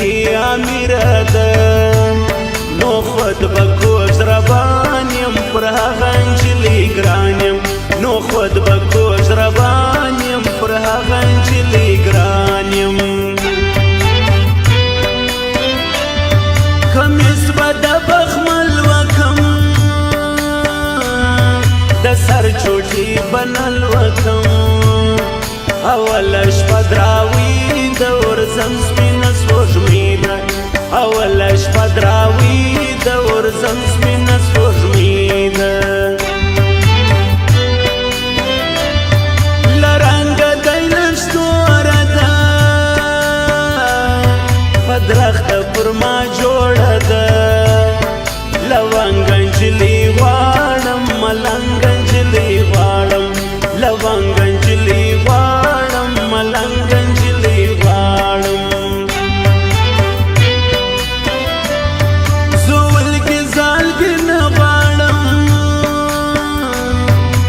کې امیر ده نو خود به کوز روان یم پر هغه نجلۍ ګران یم نو خود به کوز روان یم پر هغه نجلۍ ګران یم کمیس به د بخمل وکم د سر چوټي بنل وکم اوله شپه دراوي د ورځم سپینه سپوږمۍ ده اوله شپه دراوي د ورځم سپینه سپوږمۍ ده له رنګه دی لږ توره ده په درخته پر ما جوړه ده لونګه نجلۍ غواړم ملنګه نجلۍ غواړم لونګه نجلۍ غواړم ملنګه نجلۍ غواړم زه ولګې زالګې نه غواړم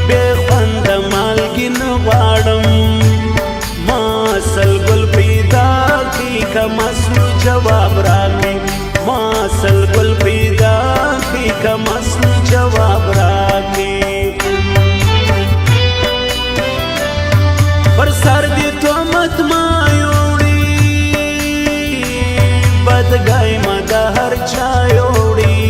بې خونده مالګې نه غواړم ما اصل ګل پیدا کړي که مسلو جواب راکړي ما اصل ګل پیدا کړي که مسلو جواب راکړي پر سر دی تهمت ما یوړي بدګای ما د هر چا یوړي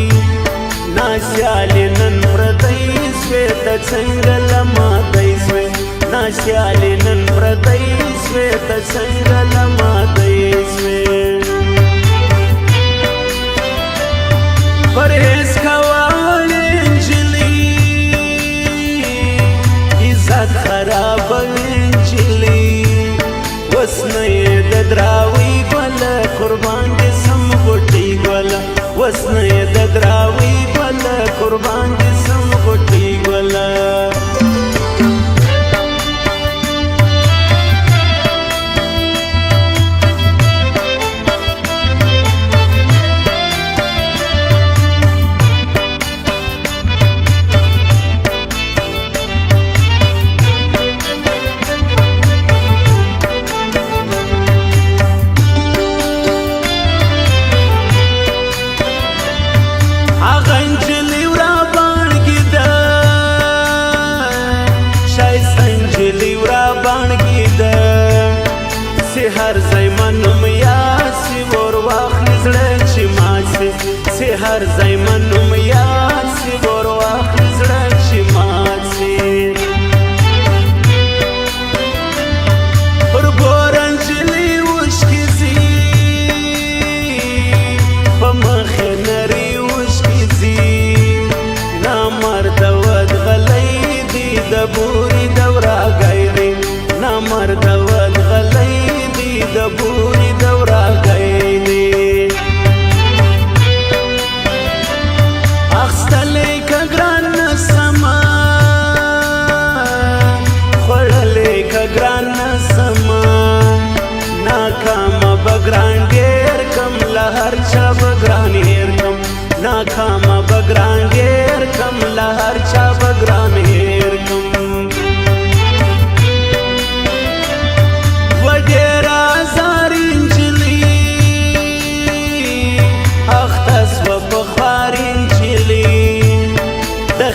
ناسیالې نن پردی سوې ته څنګه له ماتی سوې ناسیالې نن پردی سوې ته څنګه له ماتی سوې پرهیز کوه وړې نجلۍ عزت خرابوي وس نه یې د دراوۍ ګله قربان دې سم غوټۍ ګله وس نه یې د دراوۍ ګله قربان دې سم غوټۍ ګله هر ځای منم یاسي ور واخلي زړه چې ماسي سي هر ځای منم یاسي ور واخلي زړه چې ماسي پر ګورن نجلۍ اوښکې ځي په مخې نري اوښکې ځي نامرده ودغلی دي د بوري دوراګی دی نامرده ودغلی د بوري دوراګی دی اخستلی که ګران نه سمه خوړلی که ګران نه سمه ناکامه به ګران ډېر کم له هر چا به ګران هېر کم ناکامه به ګران ډېر کم له هر چا به ګران هېر کم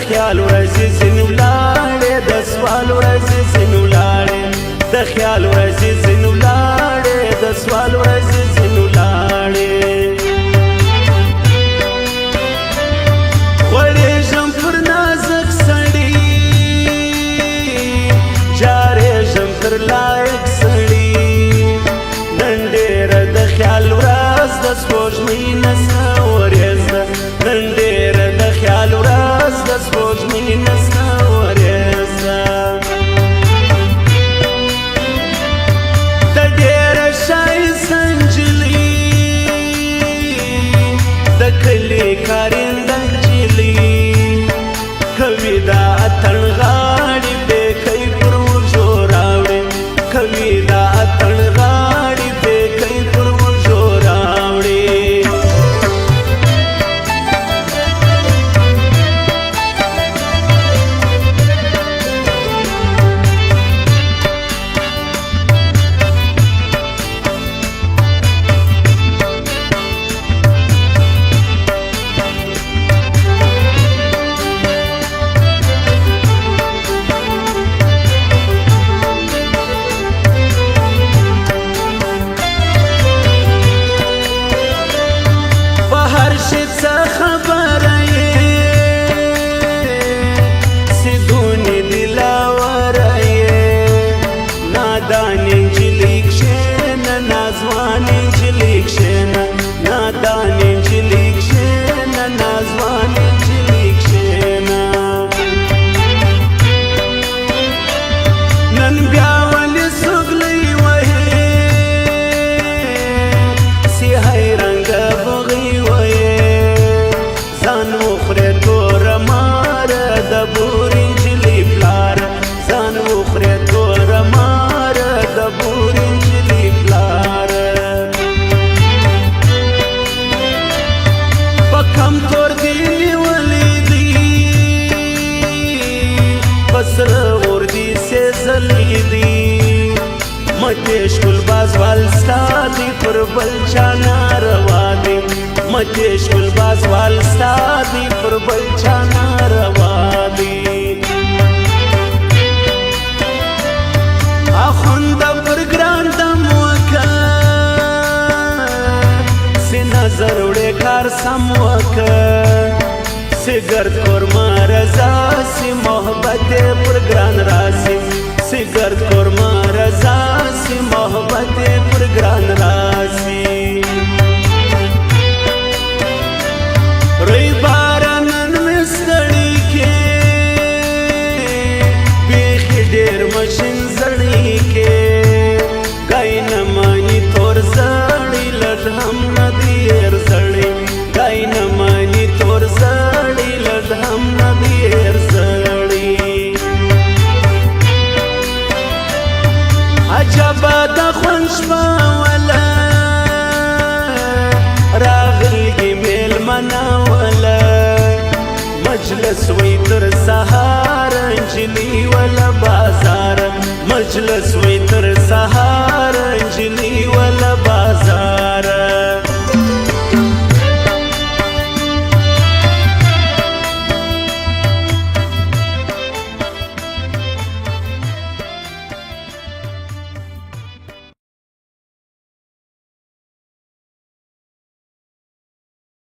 خیال ورځې ځینې ولاړې د سوال ورځې ځینې ولاړې د خیال ورځې ځینې ولاړې د سوال ورځې ځینې ولاړې غوړېږم پر نازک سړي جارېږم تر لایق سړي نن ډېره د خیال ورځ د سپوږمۍ نه څه ورېځ ده نن ډېره د خیال ورځ د سپوږمۍ نه څه ورېځ ده د ډېره ښایسته نجلۍ د کلي کارنده نجلۍ کوي دا اتڼ غاړې بېکی پر وږو راوړې کوي دا اتڼ غاړې بېکی پر وږو راوړې پر بل چا ناروا دی متیش گل بازوال ستا دی پر بل چا ناروا دی اخوند پر ګران دم وکړ سی نظر وړې کار سم وکړ سی ګرد قورمه رضا سی محبت پر ګران راسی سی ګرد قورمه رضا سی محبت پر ګران راسی روی بارانن مې ستړي کې بیخي ډېر مشین زړی کې ګای نه مانی تور زړی لږ هم نه دی هېر زړی ګای نه مانی تور زړی لږ هم نه دی هېر زړی عجبه د خوند شپه وله راغلګي میلمنه وله مجلس وی تر سهار نجلۍ وله بازار مجلس وی